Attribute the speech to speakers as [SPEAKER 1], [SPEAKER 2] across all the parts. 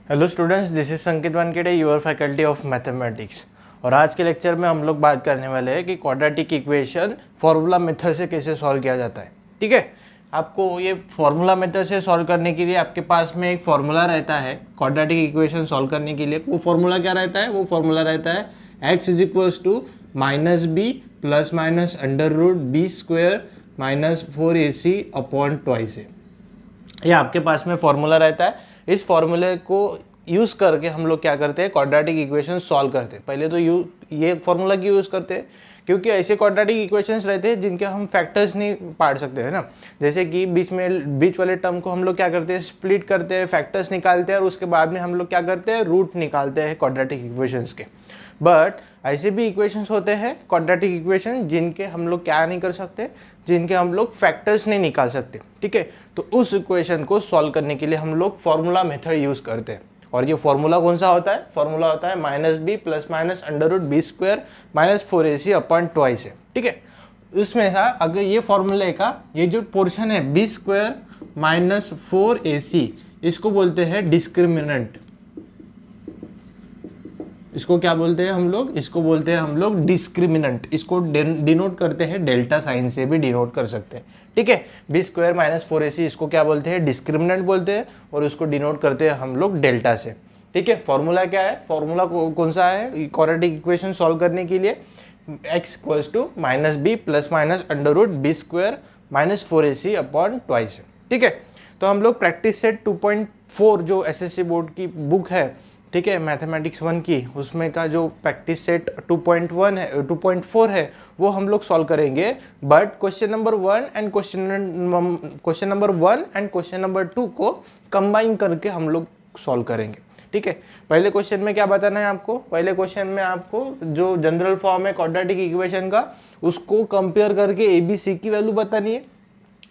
[SPEAKER 1] Hello students, this is संकित Wankhede, your faculty of mathematics. और आज के लेक्चर में हम लोग बात करने वाले हैं कि क्वाड्रेटिक इक्वेशन फार्मूला मेथड से कैसे सॉल्व किया जाता है। ठीक है, आपको ये फार्मूला मेथड से सॉल्व करने के लिए आपके पास में एक फार्मूला रहता है क्वाड्रेटिक इक्वेशन सॉल्व करने के लिए। वो फार्मूला क्या रहता है? वो फार्मूला रहता है x is equals to minus B plus minus under root B square minus 4ac upon twice है। ये आपके पास में फॉर्मूला रहता है। इस फॉर्मूले को यूज़ करके हम लोग क्या करते हैं, क्वाड्रेटिक इक्वेशन सॉल्व करते हैं। पहले तो ये फॉर्मूला क्यों यूज़ करते हैं? क्योंकि ऐसे क्वाड्रेटिक इक्वेशंस रहते हैं जिनके हम फैक्टर्स नहीं पाड़ सकते हैं ना। जैसे कि बीच वाले टर्म को हम लोग क्या करते हैं, स्प्लिट करते हैं, फैक्टर्स निकालते हैं और उसके बाद में हम लोग क्या करते हैं, रूट निकालते हैं क्वाड्रेटिक इक्वेशंस के। बट ऐसे भी इक्वेशंस होते हैं क्वाड्रेटिक इक्वेशन जिनके हम लोग क्या नहीं कर सकते, जिनके हम लोग फैक्टर्स नहीं निकाल सकते। ठीक है, तो उस इक्वेशन को सॉल्व करने के लिए हम लोग फॉर्मूला मेथड यूज करते हैं। और ये फॉर्मूला कौन सा होता है? फॉर्मूला होता है minus B plus minus under root b square minus 4ac upon twice है। ठीक है, उसमें सा अगर ये फॉर्मूले का ये जो पोर्शन है बी स्क्वायर माइनस 4ac, इसको बोलते हैं डिस्क्रिमिनेंट। इसको क्या बोलते हैं हम लोग? इसको बोलते हैं हम लोग डिस्क्रिमिनेंट। इसको डिनोट करते हैं डेल्टा साइन से भी डिनोट कर सकते हैं। ठीक है, बी स्क्वायर माइनस 4ac इसको क्या बोलते हैं? डिस्क्रिमिनेंट बोलते हैं और उसको डिनोट करते हैं हम लोग डेल्टा से। ठीक है, फॉर्मूला क्या है? फॉर्मूला कौन सा है क्वाड्रेटिक इक्वेशन सॉल्व करने के लिए? x equals to minus B plus minus under root b square minus 4ac upon twice है। ठीक है, तो हम लोग प्रैक्टिस सेट 2.4 जो एसएससी बोर्ड की बुक है, ठीक है, मैथमेटिक्स 1 की, उसमें का जो प्रैक्टिस सेट 2.1 है 2.4 है वो हम लोग सॉल्व करेंगे। But question number 1 and question number 2 को कंबाइन करके हम लोग सॉल्व करेंगे। ठीक है, पहले क्वेश्चन में क्या बताना है आपको? पहले क्वेश्चन में आपको जो जनरल फॉर्म है क्वाड्रेटिक इक्वेशन का, उसको कंपेयर करके ए बी सी की वैल्यू बतानी है।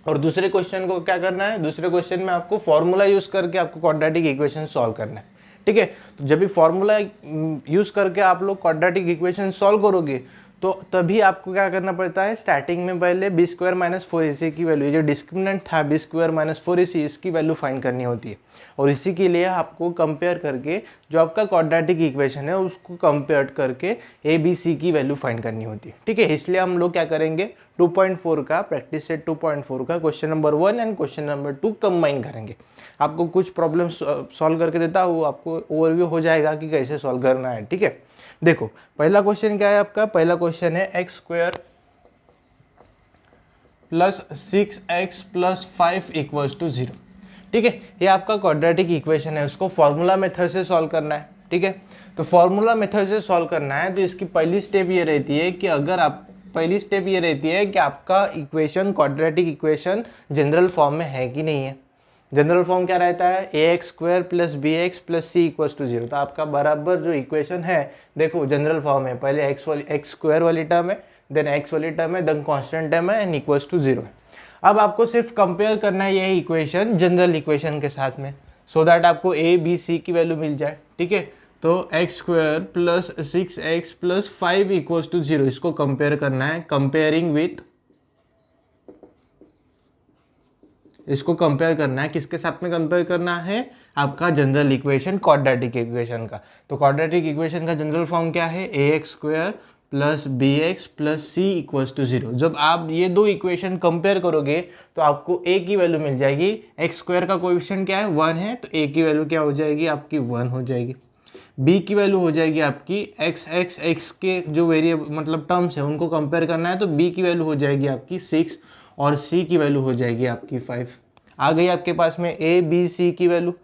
[SPEAKER 1] और दूसरे क्वेश्चन को क्या करना है? दूसरे क्वेश्चन में आपको फॉर्मूला यूज करके आपको क्वाड्रेटिक इक्वेशन सॉल्व करना है। ठीक है, तो जब भी फॉर्मूला यूज करके आप लोग क्वाड्रेटिक इक्वेशन सॉल्व करोगे तो तभी आपको क्या करना पड़ता है, स्टार्टिंग में पहले बी स्क्वायर माइनस 4ac की वैल्यू, जो डिस्क्रिमिनेंट था बी स्क्वायर माइनस 4ac, इसकी वैल्यू फाइंड करनी होती है। और इसी के लिए आपको कंपेयर करके जो आपका क्वाड्रेटिक इक्वेशन है उसको कंपेयर करके ए बी सी की वैल्यू फाइंड करनी होती है। ठीक है, इसलिए हम लोग क्या करेंगे, 2.4 का प्रैक्टिस सेट 2.4 का question number 1 and question number 2 combine करेंगे। आपको कुछ प्रॉब्लम सॉल्व करके देता हूँ, आपको ओवरव्यू हो जाएगा कि कैसे सॉल्व करना है। ठीक है, देखो पहला क्वेश्चन क्या है आपका? पहला क्वेश्चन है एक्स स्क्वायर प्लस 6x प्लस 5 इक्वल्स टू 0। ठीक है, ये आपका क्वाड्रेटिक इक्वेशन है, उसको फॉर्मूला मेथड से सॉल्व करना है। ठीक है, तो फॉर्मूला मेथड से सॉल्व करना है तो इसकी पहली स्टेप ये रहती है कि आपका equation quadratic equation general form में है कि नहीं है। जनरल फॉर्म क्या रहता है? A x square plus b x plus c equals to 0। तो आपका बराबर जो इक्वेशन है, देखो जनरल फॉर्म है, पहले एक्स स्क्वायर वाली टर्म है, देन एक्स वाली टर्म है, देन कांस्टेंट टर्म है एंड इक्वल्स टू 0 है। अब आपको सिर्फ कंपेयर करना है यही इक्वेशन जनरल इक्वेशन के साथ में, सो दैट आपको ए बी सी की वैल्यू मिल जाए। ठीक है, तो एक्स स्क्वायर प्लस 6x प्लस 5 इक्वल्स टू 0, इसको कंपेयर करना है। कंपेयरिंग विथ, इसको कंपेयर करना है, किसके साथ में कंपेयर करना है? आपका जनरल इक्वेशन क्वाड्रेटिक इक्वेशन का। तो क्वाड्रेटिक इक्वेशन का जनरल फॉर्म क्या है? A x square plus b x plus c equals to 0। जब आप ये दो इक्वेशन कंपेयर करोगे तो आपको ए की वैल्यू मिल जाएगी। एक्स स्क्वायर का कोएफिशिएंट क्या है? 1 है, तो ए की वैल्यू क्या हो जाएगी आपकी? 1 हो जाएगी। बी की वैल्यू हो जाएगी आपकी एक्स के जो वेरिएबल मतलब टर्म्स है उनको कंपेयर करना है, तो बी की वैल्यू हो जाएगी आपकी 6 और सी की वैल्यू हो जाएगी आपकी 5। आ गई आपके पास में ए बी सी की वैल्यू।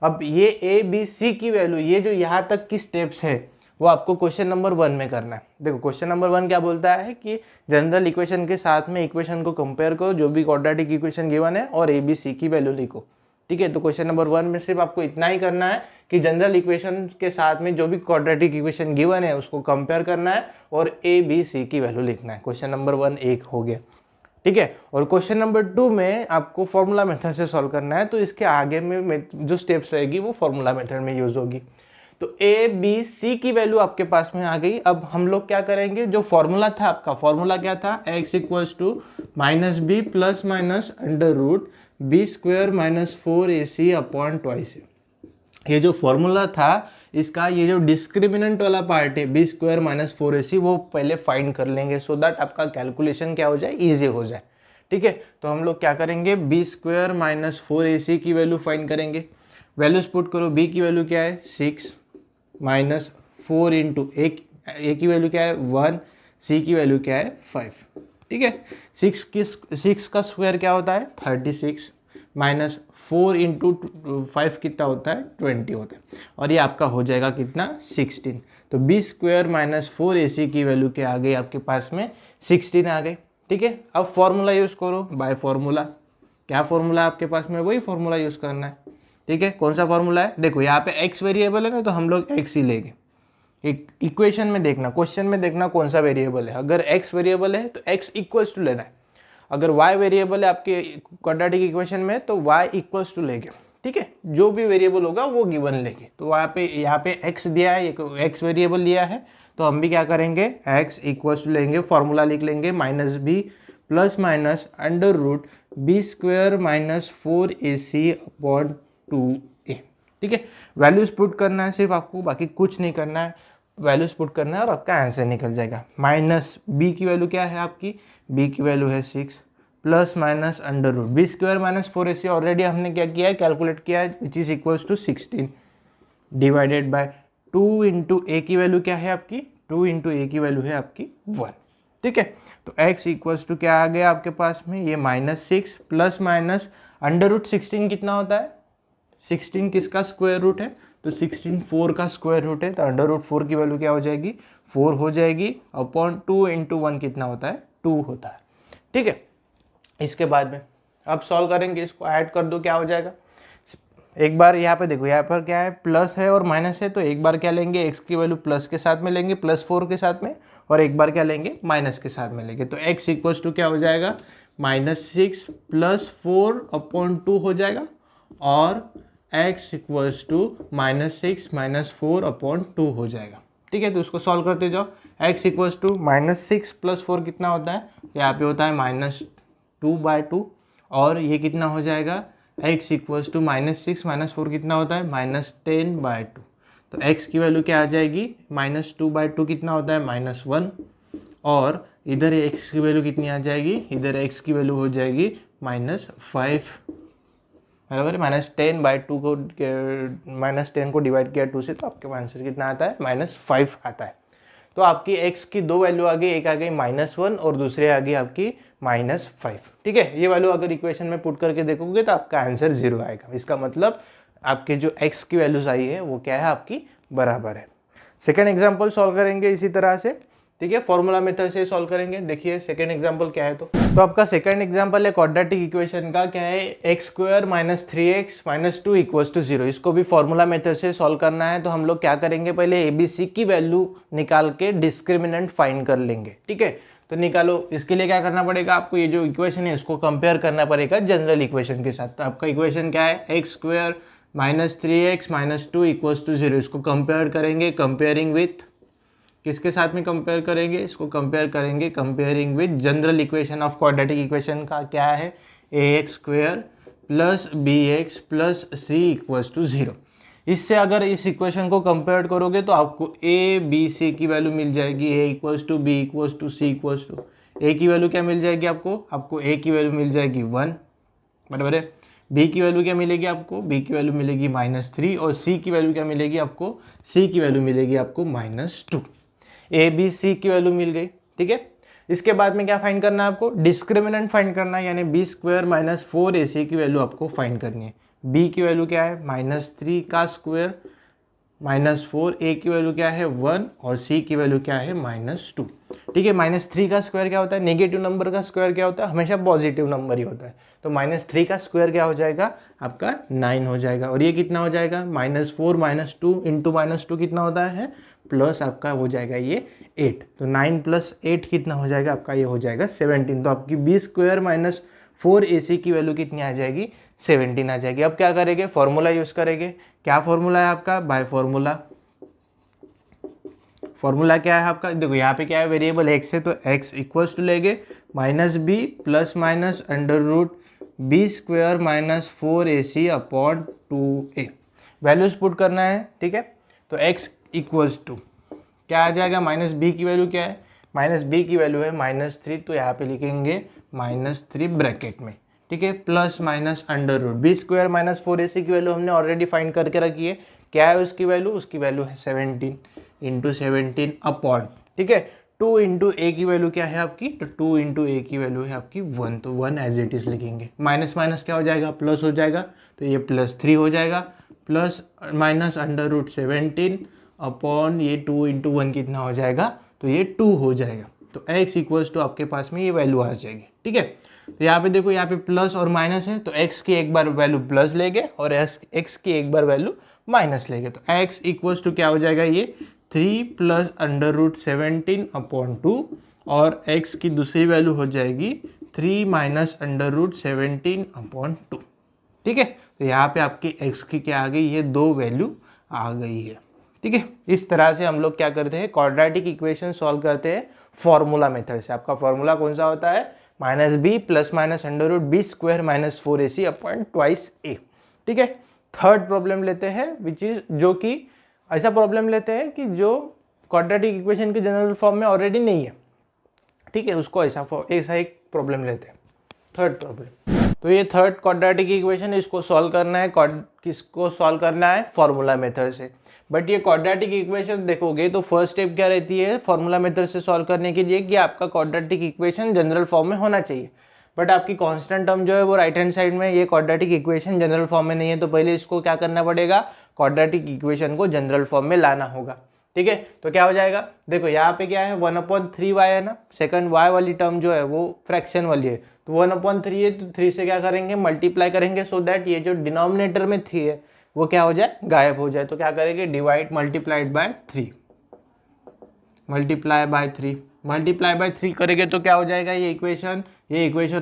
[SPEAKER 1] अब ये ए बी सी की वैल्यू, ये जो यहाँ तक की स्टेप्स है वो आपको क्वेश्चन नंबर 1 में करना है। देखो क्वेश्चन नंबर 1 क्या बोलता है कि जनरल इक्वेशन के साथ में इक्वेशन को कंपेयर करो, जो भी क्वाड्रेटिक इक्वेशन गिवन है, और ए बी सी की वैल्यू लिखो। ठीक है, तो क्वेश्चन नंबर 1 में सिर्फ आपको इतना ही करना है कि जनरल इक्वेशन के साथ में जो भी क्वाड्रेटिक इक्वेशन गिवन है उसको कंपेयर करना है और ए बी सी की वैल्यू लिखना है। क्वेश्चन नंबर 1 एक हो गया। ठीक है, और क्वेश्चन नंबर 2 में आपको फॉर्मूला मेथड से सॉल्व करना है, तो इसके आगे में जो स्टेप्स रहेगी वो फॉर्मूला मेथड में यूज होगी। तो ए बी सी की वैल्यू आपके पास में आ गई। अब हम लोग क्या करेंगे, जो फॉर्मूला था आपका, फॉर्मूला क्या था? X equals to minus B plus minus under root b square minus 4ac upon twice. ये जो फॉर्मूला था इसका, ये जो डिस्क्रिमिनेंट वाला पार्ट है बी स्क्वायर माइनस 4ac, वो पहले फाइंड कर लेंगे सो दैट आपका कैलकुलेशन क्या हो जाए, ईजी हो जाए। ठीक है, तो हम लोग क्या करेंगे, बी स्क्वायर माइनस 4ac की वैल्यू फाइंड करेंगे। वैल्यूज पुट करो, b की वैल्यू क्या है 6 माइनस 4 इंटू ए की वैल्यू क्या है 1, c की वैल्यू क्या है 5। ठीक है, 6 का स्क्वायर क्या होता है 36 माइनस 4 इंटू 5 कितना होता है 20 होता है, और ये आपका हो जाएगा कितना 16। तो बी स्क्वायर माइनस 4ac की वैल्यू क्या आ गई आपके पास में 16 आ गई। ठीक है, अब फॉर्मूला यूज़ करो, बाय फॉर्मूला। क्या फॉर्मूला आपके पास में, वही फॉर्मूला यूज़ करना है। ठीक है, कौन सा फॉर्मूला है, देखो यहाँ पे x वेरिएबल है ना, तो हम लोग x ही लेंगे। एक इक्वेशन में देखना, क्वेश्चन में देखना कौन सा वेरिएबल है। अगर x वेरिएबल है तो x इक्वल्स टू लेना है। अगर y वेरिएबल है आपके क्वाड्रेटिक इक्वेशन में तो y इक्वल्स टू लेंगे। ठीक है, जो भी वेरिएबल होगा वो गिवन लेंगे। तो यहाँ पे x दिया है, x वेरिएबल लिया है, तो हम भी क्या करेंगे x इक्वल्स टू लेंगे, फॉर्मूला लिख लेंगे minus B plus minus under root b square minus 4ac upon 2a। ठीक है, वैल्यूज पुट करना है सिर्फ आपको, बाकी कुछ नहीं करना है, वैल्यूज पुट करना है और आपका आंसर निकल जाएगा। माइनस बी की वैल्यू क्या है आपकी, बी की वैल्यू है 6 plus minus under root b square minus 4ac already हमने क्या किया है, कैलकुलेट किया है, which is equals to 16 divided by 2 into a की वैल्यू क्या है आपकी, 2 इंटू ए की वैल्यू है आपकी 1। ठीक है, तो x इक्वल्स टू क्या आ गया आपके पास में, ये -6 प्लस माइनस अंडर रूट 16 कितना होता है, 16 किसका स्क्वायर रूट है, तो 16 4 का स्क्वायर रूट है, तो अंडर रूट 4 की वैल्यू क्या हो जाएगी 4 हो जाएगी, अपॉन 2 इंटू 1 कितना होता है 2 होता है। ठीक है, इसके बाद में अब सॉल्व करेंगे, इसको ऐड कर दो क्या हो जाएगा। एक बार यहाँ पे देखो, यहाँ पर क्या है प्लस है और माइनस है, तो एक बार क्या लेंगे x की वैल्यू प्लस के साथ में लेंगे, +4 के साथ में, और एक बार क्या लेंगे माइनस के साथ में लेंगे। तो x इक्वल्स टू क्या हो जाएगा -6 प्लस 4 अपॉन 2 हो जाएगा, और x equals to -6 minus 4 upon 2 हो जाएगा। ठीक है, तो उसको सॉल्व करते जाओ। x इक्वल्स टू -6 प्लस 4 कितना होता है, यहाँ पे होता है -2/2, और ये कितना हो जाएगा x इक्वल्स टू -6 माइनस 4 कितना होता है -10/2। तो x की वैल्यू क्या आ जाएगी -2/2 कितना होता है -1, और इधर x की वैल्यू कितनी आ जाएगी, इधर x की वैल्यू हो जाएगी -5, बराबर है। -10/2 को -10 को डिवाइड किया 2 से, तो आपके आंसर कितना आता है -5 आता है। तो आपकी x की दो वैल्यू आ गई, एक आ गई -1 और दूसरे आ गई आपकी -5। ठीक है, ये वैल्यू अगर इक्वेशन में पुट करके देखोगे तो आपका आंसर 0 आएगा। इसका मतलब आपके जो x की वैल्यूज आई है वो क्या है आपकी बराबर है। सेकेंड एग्जाम्पल सॉल्व करेंगे इसी तरह से। ठीक है, फॉर्मूला मेथड से सॉल्व करेंगे। देखिए सेकेंड एग्जाम्पल क्या है, तो आपका सेकेंड एग्जाम्पल है क्वाड्रेटिक इक्वेशन का, क्या है x² minus 3x minus 2 equals to 0। इसको भी फॉर्मूला मेथड से सॉल्व करना है। तो हम लोग क्या करेंगे, पहले ABC की वैल्यू निकाल के डिस्क्रिमिनेंट फाइंड कर लेंगे। ठीक है, तो निकालो। इसके लिए क्या करना पड़ेगा आपको, ये जो इक्वेशन है इसको कंपेयर करना पड़ेगा जनरल इक्वेशन के साथ। तो आपका इक्वेशन क्या है, x² minus 3x minus 2 equals to 0। इसको कंपेयर करेंगे, कंपेयरिंग विथ किसके साथ में कंपेयर करेंगे, इसको कंपेयर करेंगे comparing with general equation of quadratic equation का, क्या है ax² plus bx plus c equals to 0। इससे अगर इस इक्वेशन को कंपेयर करोगे तो आपको a b c की वैल्यू मिल जाएगी, a equals to b equals to c equals to, a की वैल्यू क्या मिल जाएगी आपको a की वैल्यू मिल जाएगी 1, बराबर है। b की वैल्यू क्या मिलेगी आपको, b की वैल्यू मिलेगी -3, और c की वैल्यू क्या मिलेगी आपको, c की वैल्यू मिलेगी आपको -2। ए बी सी की वैल्यू मिल गई। ठीक है, इसके बाद में क्या फाइंड करना है आपको, डिस्क्रिमिनेंट फाइंड करना है, यानी b² माइनस 4ac की वैल्यू आपको फाइंड करनी है। b की वैल्यू क्या है -3 का स्क्वायर -4, a की वैल्यू क्या है 1, और c की वैल्यू क्या है -2। ठीक है, -3 का स्क्वायर क्या होता है, नेगेटिव नंबर का स्क्वायर क्या होता है, हमेशा पॉजिटिव नंबर ही होता है। तो -3 का स्क्वायर क्या हो जाएगा आपका 9 हो जाएगा, और ये कितना हो जाएगा -4 -2 इंटू -2 कितना होता है प्लस आपका हो जाएगा ये 8। तो 9 प्लस 8 कितना हो जाएगा आपका, ये हो जाएगा 17। तो आपकी b² माइनस 4ac की वैल्यू कितनी आ जाएगी 17 आ जाएगी। अब क्या करेंगे, फॉर्मूला यूज करेंगे। क्या फॉर्मूला है आपका, बाय फॉर्मूला। फॉर्मूला क्या है आपका, देखो यहाँ पे क्या है वेरिएबल x है, तो x इक्वल्स टू लेंगे -b plus minus under root b² minus 4ac upon 2a। Values put करना है, ठीक है। तो x इक्वल्स टू क्या आ जाएगा, माइनस बी की वैल्यू क्या है, माइनस बी की वैल्यू है -3, तो यहाँ पे लिखेंगे -3 ब्रैकेट में, ठीक है, plus minus under root b square minus 4ac की वैल्यू हमने ऑलरेडी फाइंड करके रखी है। क्या है उसकी वैल्यू, उसकी वैल्यू है 17 इंटू 17 अपॉन, ठीक है, 2 इंटू ए की वैल्यू क्या है आपकी, तो 2 इंटू ए की वैल्यू है आपकी 1, तो 1 एज इट इज लिखेंगे। माइनस माइनस क्या हो जाएगा, प्लस हो जाएगा, तो ये +3 हो जाएगा, plus minus under root 17 upon ये 2 इंटू 1 कितना हो जाएगा, तो ये 2 हो जाएगा। तो x इक्वल्स टू आपके पास में ये वैल्यू आ जाएगी, ठीक है। तो यहाँ पे देखो, यहाँ पे प्लस और माइनस है, तो x की एक बार वैल्यू प्लस लेंगे और x की एक बार वैल्यू माइनस लेंगे, तो x इक्वल्स टू क्या हो जाएगा, ये 3 प्लस अंडर रूट 17 अपॉन 2 और x की दूसरी वैल्यू हो जाएगी 3 माइनस अंडर रूट 17 अपॉन 2, ठीक है। तो यहाँ पे आपकी x की क्या आ गई, ये 2 वैल्यू आ गई है, ठीक है। इस तरह से हम लोग क्या करते हैं, क्वाड्रेटिक इक्वेशन सॉल्व करते हैं फॉर्मूला मेथड से। आपका फॉर्मूला कौन सा होता है, -b plus minus under root b square minus 4ac upon twice a, ठीक है। थर्ड प्रॉब्लम लेते हैं, विच इज जो कि ऐसा प्रॉब्लम लेते हैं कि जो क्वाड्रेटिक इक्वेशन के जनरल फॉर्म में ऑलरेडी नहीं है, ठीक है, उसको ऐसा एक प्रॉब्लम लेते हैं, थर्ड प्रॉब्लम। तो ये थर्ड क्वाड्रेटिक इक्वेशन, इसको सॉल्व करना है, किसको सॉल्व करना है, फॉर्मूला मेथड से। बट ये क्वाड्रेटिक इक्वेशन देखोगे तो फर्स्ट स्टेप क्या रहती है फॉर्मूला मेथड से सॉल्व करने के लिए, कि आपका क्वाड्रेटिक इक्वेशन जनरल फॉर्म में होना चाहिए। बट आपकी कांस्टेंट टर्म जो है वो राइट हैंड साइड में, ये क्वाड्रेटिक इक्वेशन जनरल फॉर्म में नहीं है, तो पहले इसको क्या करना पड़ेगा, क्वाड्रेटिक इक्वेशन को जनरल फॉर्म में लाना होगा, ठीक है। तो क्या हो जाएगा, देखो यहाँ पे क्या है 1/3y है ना, सेकंड y वाली टर्म जो है वो फ्रैक्शन वाली है, तो 1/3 है, तो 3 से क्या करेंगे, मल्टीप्लाई करेंगे, सो दैट ये जो डिनोमिनेटर में 3 है वो क्या हो जाए, गायब हो जाए। तो क्या करेंगे, divide multiplied by 3, multiply by 3 करेंगे तो क्या हो जाएगा, ये इक्वेशन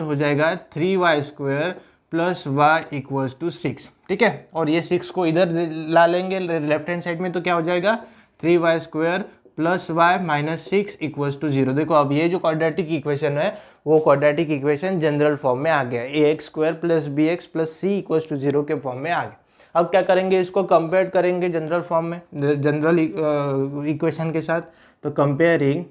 [SPEAKER 1] हो जाएगा 3y square plus y equals to 6, ठीक है। और ये 6 को इधर ला लेंगे लेफ्ट हैंड साइड में, तो क्या हो जाएगा 3y square plus y minus 6 equals to 0। देखो अब ये जो क्वाड्रेटिक इक्वेशन है वो क्वाड्रेटिक इक्वेशन जनरल फॉर्म में आ गया, ax square plus bx plus c equals to 0 के फॉर्म में आ गया। अब क्या करेंगे, इसको कंपेयर करेंगे जनरल फॉर्म में, जनरल इक्वेशन के साथ। तो comparing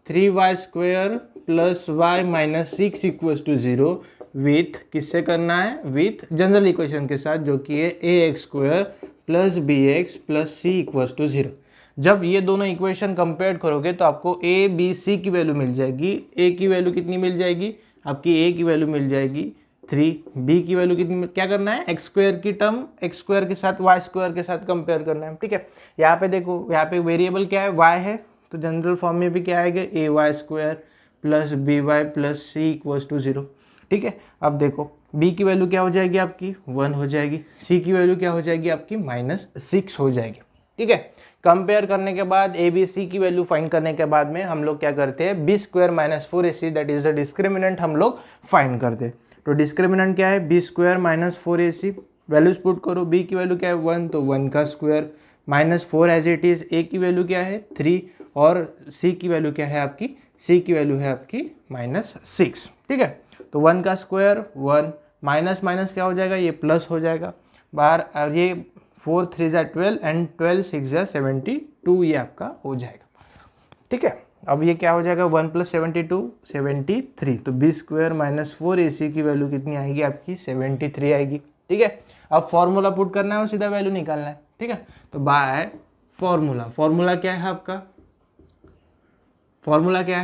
[SPEAKER 1] 3y square plus y minus 6 equals to 0 with, किससे करना है, विथ जनरल इक्वेशन के साथ, जो कि है ax square plus bx plus c equals to 0। जब ये दोनों इक्वेशन कंपेयर करोगे तो आपको a b c की वैल्यू मिल जाएगी। a की वैल्यू कितनी मिल जाएगी आपकी, a की वैल्यू मिल जाएगी 3, b की वैल्यू कितनी, क्या करना है, x स्क्वायर की टर्म x स्क्वायर के साथ y स्क्वायर के साथ कंपेयर करना है, ठीक है। यहाँ पे देखो, यहाँ पे वेरिएबल क्या है, y है, तो जनरल फॉर्म में भी क्या आएगा, ay square plus by plus c equals to 0, ठीक है। अब देखो b की वैल्यू क्या हो जाएगी आपकी 1 हो जाएगी, c की वैल्यू क्या हो जाएगी आपकी -6 हो जाएगी, ठीक है। कंपेयर करने के बाद a b c की वैल्यू फाइंड करने के बाद में हम लोग क्या करते हैं, b square minus 4ac that is the discriminant हम लोग फाइंड करते हैं। तो डिस्क्रिमिनेंट क्या है, b square minus 4ac, values put करो, b की वैल्यू क्या है 1, तो 1 का square minus 4 as it is, a की वैल्यू क्या है 3 और c की वैल्यू क्या है आपकी, c की वैल्यू है आपकी -6, ठीक है। तो 1 का स्क्वायर 1, माइनस माइनस क्या हो जाएगा, ये प्लस हो जाएगा बाहर, और ये 4 3 जा 12 एंड 12 6 जा 72, ये आपका हो जाएगा, ठीक है। अब ये क्या हो जाएगा 1 प्लस 72 73, तो b स्क्वायर माइनस 4ac की वैल्यू कितनी आएगी आपकी 73 आएगी, ठीक है। अब फॉर्मूला पुट करना है और सीधा वैल्यू निकालना है, ठीक है। तो बाय फॉर्मूला क्या है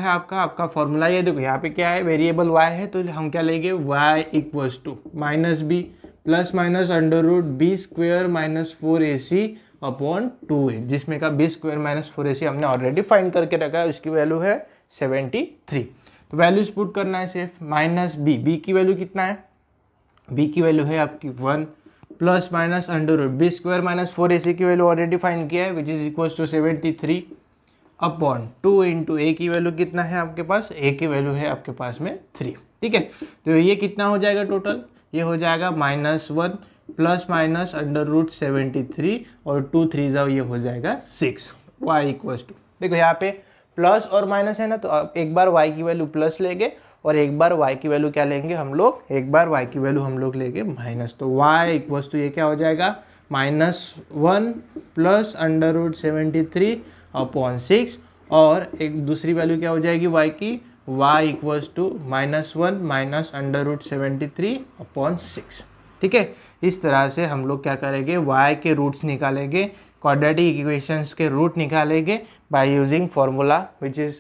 [SPEAKER 1] आपका, आपका फॉर्मूला ये देखो, यहाँ पे क्या है, वेरिएबल y है, तो हम क्या लेंगे, y equals to minus B plus minus under root b square minus 4ac upon 2a, जिसमें का b स्क्वायर माइनस 4ac हमने ऑलरेडी फाइंड करके रखा है, उसकी वैल्यू है 73। तो वैल्यूज पुट करना है सिर्फ, माइनस b की वैल्यू कितना है, b की वैल्यू है आपकी 1 plus minus under root b square minus 4ac की वैल्यू ऑलरेडी फाइंड किया है, which is equals to 73 upon 2 into a की वैल्यू कितना है आपके पास, a की वैल्यू है आपके पास में 3, ठीक है। तो ये कितना हो जाएगा टोटल, ये हो जाएगा -1 प्लस माइनस अंडर रूट 73 और 2 3 जाओ, ये हो जाएगा 6, y इक्वल्स टू, देखो यहाँ पे प्लस और माइनस है ना, तो अब एक बार y की वैल्यू प्लस लेंगे और एक बार y की वैल्यू क्या लेंगे हम लोग, एक बार y की वैल्यू हम लोग लेंगे माइनस, तो y इक्वल्स टू ये क्या हो जाएगा -1 प्लस √73/6 और एक दूसरी वैल्यू क्या हो जाएगी y की, y इक्वल्स टू -1 माइनस √73/6। ठीक है, इस तरह से हम लोग क्या करेंगे, y के रूट्स निकालेंगे, क्वाड्रेटिक इक्वेशंस के रूट निकालेंगे by using formula, which is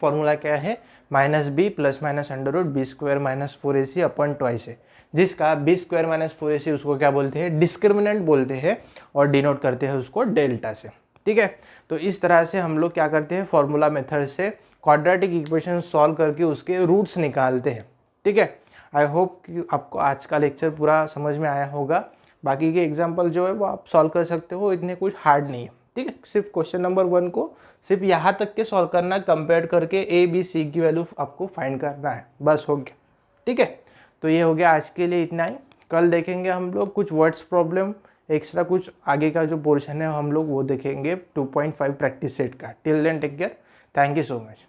[SPEAKER 1] formula क्या है, -b plus minus √b² - 4ac upon twice है, जिसका b² - 4ac उसको क्या बोलते हैं, डिस्क्रिमिनेंट बोलते हैं और डिनोट करते हैं उसको डेल्टा से। ठीक है, तो इस तरह से हम लोग क्या करते हैं, फॉर्मूला मेथड से क्वाड्रेटिक इक्वेशन सॉल्व करके उसके रूट्स निकालते हैं। ठीक है, आई होप कि आपको आज का लेक्चर पूरा समझ में आया होगा। बाकी के एग्जाम्पल जो है वो आप सॉल्व कर सकते हो, इतने कुछ हार्ड नहीं है। ठीक है, सिर्फ क्वेश्चन नंबर 1 को सिर्फ यहाँ तक के सॉल्व करना, कंपेयर करके ए बी सी की वैल्यू आपको फाइंड करना है, बस हो गया। ठीक है, तो ये हो गया आज के लिए इतना ही। कल देखेंगे हम लोग कुछ वर्ड्स प्रॉब्लम, एक्स्ट्रा कुछ आगे का जो पोर्शन है हम लोग वो देखेंगे 2.5 प्रैक्टिस सेट का। Till then take care, thank you so much.